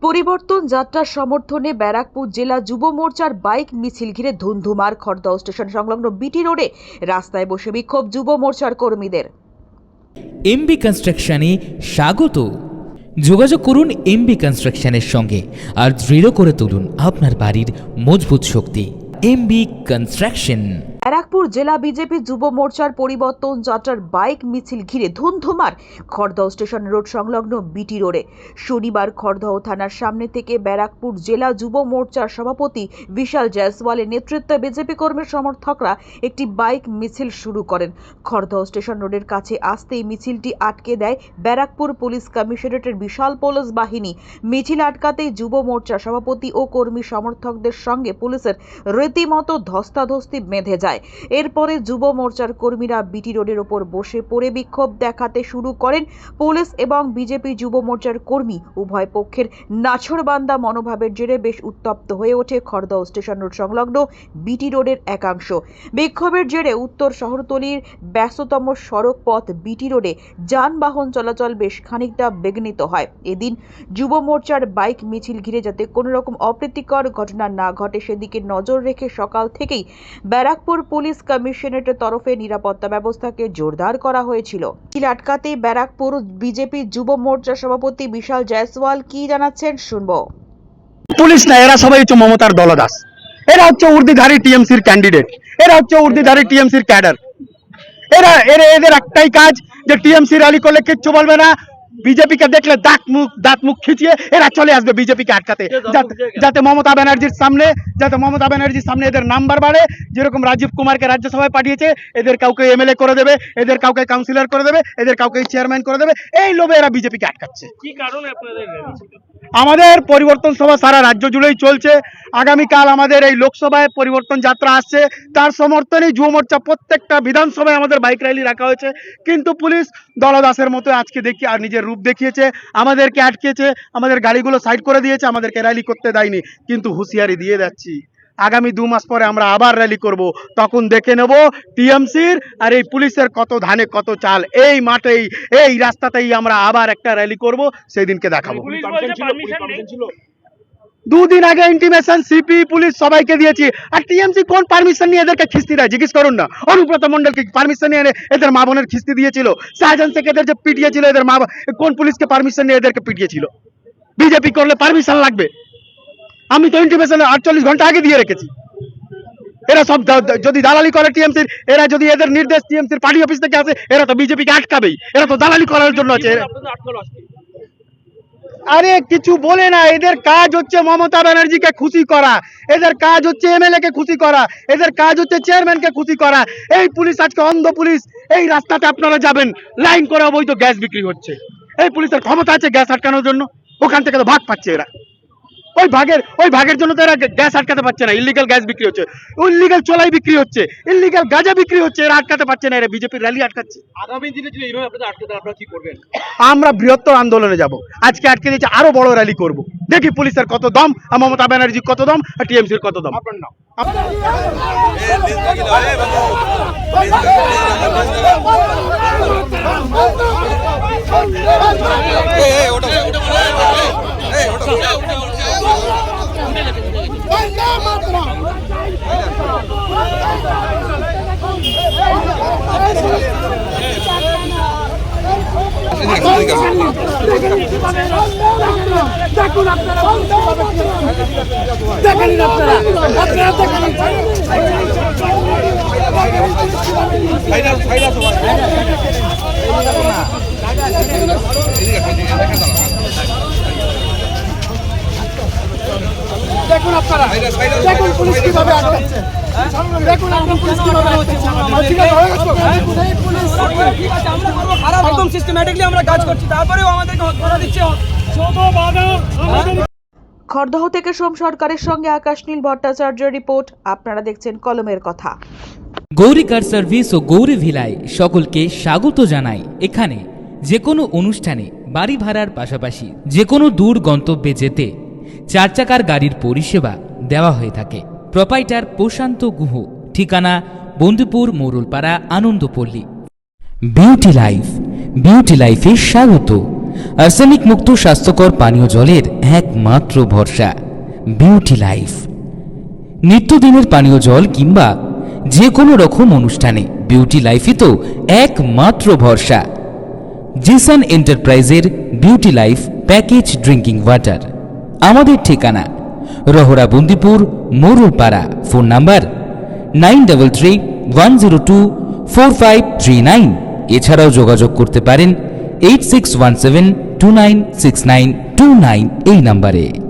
পরিবর্তন যাত্রার সমর্থনে ব্যারাকপুর জেলা যুব মোর্চার বাইক মিছিল ঘিরে ধুন্ধুমার। খড়দহ স্টেশন সংলগ্ন বিটি রোডে রাস্তায় বসে বিক্ষোভ যুব মোর্চার কর্মীদের। এমবি কনস্ট্রাকশনে স্বাগত। যোগাযোগ করুন এমবি কনস্ট্রাকশনের সঙ্গে আর দৃঢ় করে তুলুন আপনার বাড়ির মজবুত শক্তি। MB construction. ব্যারাকপুর জেলা বিজেপি যুব মোর্চার পরিবর্তন যাত্রার বাইক মিছিল ঘিরে ধুন্ধুমার। খড়দহ স্টেশন রোড সংলগ্ন বিটি রোডে শনিবার খড়দহ থানার সামনে থেকে ব্যারাকপুর জেলা যুব মোর্চার সভাপতি বিশাল জয়সওয়ালের নেতৃত্বে বিজেপি কর্মী সমর্থকরা একটি বাইক মিছিল শুরু করেন। খড়দহ স্টেশন রোডের কাছে আসতেই মিছিলটি আটকে দেয় ব্যারাকপুর পুলিশ কমিশনারেটের বিশাল পুলিশ বাহিনী। মিছিল আটকাতেই যুব মোর্চার সভাপতি ও কর্মী সমর্থকদের সঙ্গে পুলিশের রীতিমতো ধস্তাধস্তি বেঁধে যায়। এরপরে যুব মোর্চার কর্মীরা বিটি রোডের ওপর বসে পড়ে বিক্ষোভ দেখাতে শুরু করেন। পুলিশ এবং বিজেপি যুব মোর্চার কর্মী উভয় পক্ষের নাছোড়বান্দা মনোভাবের জেরে বেশ উত্তপ্ত হয়ে ওঠে খড়দহ স্টেশন রোড সংলগ্ন বিটি রোডের একাংশ। বিক্ষোভের জেরে উত্তর শহরতলির ব্যস্ততম সড়ক পথ বিটি রোডে যানবাহন চলাচল বেশ খানিকটা বিঘ্নিত হয়। এদিন যুব মোর্চার বাইক মিছিল ঘিরে যাতে কোনো রকম অপ্রীতিকর ঘটনা না ঘটে সেদিকে নজর রেখে সকাল থেকেই ব্যারাকপুর পুলিশ কমিশনারেটের তরফে নিরাপত্তা ব্যবস্থাকে জোরদার করা হয়েছিল। মিছিল আটকাতে ব্যারাকপুর বিজেপি যুব মোর্চা সভাপতি বিশাল জয়সওয়াল কি জানাচ্ছেন শুনবো। পুলিশ না, এরা সবাই হচ্ছে মমতার দলদাস। এরা হচ্ছে উর্দিধারী টিএমসির ক্যান্ডিডেট, এরা হচ্ছে উর্দিধারী টিএমসির ক্যাডার। এদের একটাই কাজ যে টিএমসি র্যালি করলে কিচ্ছু বলবে না, বিজেপিকে দেখলে দাঁত মুখ খিচিয়ে এরা চলে আসবে বিজেপিকে আটকাতে, যাতে মমতা ব্যানার্জির সামনে এদের নাম্বার বাড়ে। যেরকম রাজীব কুমারকে রাজ্যসভায় পাঠিয়েছে, এদের কাউকে এমএলএ করে দেবে, এদের কাউকে কাউন্সিলর করে দেবে, এদের কাউকে চেয়ারম্যান করে দেবে। এই লোভে এরা বিজেপিকে আটকাচ্ছে। কি কারণে আপনাদের আমাদের পরিবর্তন সভা সারা রাজ্য জুড়েই চলছে। আগামীকাল আমাদের এই লোকসভায় পরিবর্তন যাত্রা আসছে, তার সমর্থনে যুব মোর্চা প্রত্যেকটা বিধানসভায় আমাদের বাইক র্যালি রাখা হয়েছে। কিন্তু পুলিশ দলদাসের মতো আজকে দেখি আর নিজের রূপ দেখিয়েছে, আমাদেরকে আটকেছে, আমাদের গাড়িগুলো সাইড করে দিয়েছে, আমাদেরকে র্যালি করতে দেয়নি। কিন্তু হুঁশিয়ারি দিয়ে যাচ্ছি, আগামী 2 মাস পরে আমরা আবার র্যালি করব, তখন দেখে নেব টিএমসির আর এই পুলিশের কত ধানে কত চাল। এই মাঠেই এই রাস্তাতেই আমরা আবার একটা র্যালি করব, সেই দিনকে দেখাবো। 2 দিন আগে ইন্টিমেশন সিপি পুলিশ সবাইকে দিয়েছি, আর টিএমসি কোন পারমিশন নিয়ে এদেরকে খিস্তি দেয় জিজ্ঞেস করুন না। অনুব্রত মন্ডলকে পারমিশন নিয়ে এদের মা বোনের খিস্তি দিয়েছিল। শাহজাহান শেখ এদের যে পিটিয়েছিল, এদের মা কোন পুলিশকে পারমিশন নিয়ে এদেরকে পিটিয়েছিল? বিজেপি করলে পারমিশন লাগবে? আমি তো ইন্টিমেশন 48 ঘন্টা আগে দিয়ে রেখেছি। এরা সব যদি দালালি করে টিএমসির, এরা যদি এদের নির্দেশ টিএমসির পার্টি অফিস থেকে আসে, এরা তো বিজেপিকে আটকাবেই। এরা তো দালালি করার জন্য আছে। আরে কিছু বলে না, এদের কাজ হচ্ছে মমতা ব্যানার্জিকে খুশি করা, এদের কাজ হচ্ছে এমএলএ কে খুশি করা, এদের কাজ হচ্ছে চেয়ারম্যানকে খুশি করা। এই পুলিশ আজকে অন্ধ পুলিশ। এই রাস্তাতে আপনারা যাবেন, লাইন করে অবৈধ গ্যাস বিক্রি হচ্ছে। এই পুলিশের ক্ষমতা আছে গ্যাস আটকানোর জন্য, ওখান থেকে তো ভাগ পাচ্ছে এরা। ওই ভাগের জন্য তো এরা গ্যাস আটকাতে পারছে না। ইলিগাল গ্যাস বিক্রি হচ্ছে, ইলিগাল চোলাই বিক্রি হচ্ছে, ইলিগাল গাঁজা বিক্রি হচ্ছে, এরা আটকাতে পারছে না। এরা বিজেপির র্যালি আটকাচ্ছে। আগামী দিনে যদি এইভাবে আপনাদের আটকে আপনারা কি করবেন? আমরা বৃহত্তর আন্দোলনে যাব। আজকে আটকে দিয়েছে, আরো বড় র্যালি করব। দেখি পুলিশের কত দম, আর মমতা ব্যানার্জির কত দম, আর টিএমসির কত দম। আপনার নাম? দেখুন আপনারা, দেখুন পুলিশ কিভাবে আটকাচ্ছে, দেখুন আপনারা পুলিশ কিভাবে আটকাচ্ছে। একদম সিস্টেম্যাটিকলি আমরা কাজ করছি, তারপরেও আমাদেরকে ধরা দিচ্ছে। খড়দহ থেকে সোম সরকারের সঙ্গে আকাশ নীল ভট্টাচার্যের রিপোর্ট। আপনারা দেখছেন কলমের কথা। গৌরী কার সার্ভিস ও গৌরী ভিলায় সকলকে স্বাগত জানাই। এখানে যে কোনো অনুষ্ঠানে বাড়ি ভাড়ার পাশাপাশি যে কোনো দূর গন্তব্যে যেতে 4 চাকার গাড়ির পরিষেবা দেওয়া হয়ে থাকে। প্রোপাইটার প্রশান্ত গুহ, ঠিকানা বন্ধুপুর মোরলপাড়া, আনন্দপল্লী। বিউটি লাইফে স্বাগত। আর্সেনিক মুক্ত স্বাস্থ্যকর পানীয় জলের একমাত্র ভরসা বিউটি লাইফ। নিত্যদিনের পানীয় জল কিংবা যে কোনো রকম অনুষ্ঠানে বিউটি লাইফই তো একমাত্র ভরসা। জিসান এন্টারপ্রাইজের beauty life package drinking water. আমাদের ঠিকানা রহরা বন্দিপুর মোরুলপাড়া। Phone number 9331024539। এছাড়াও যোগাযোগ করতে পারেন 8617296929 এই নাম্বারে।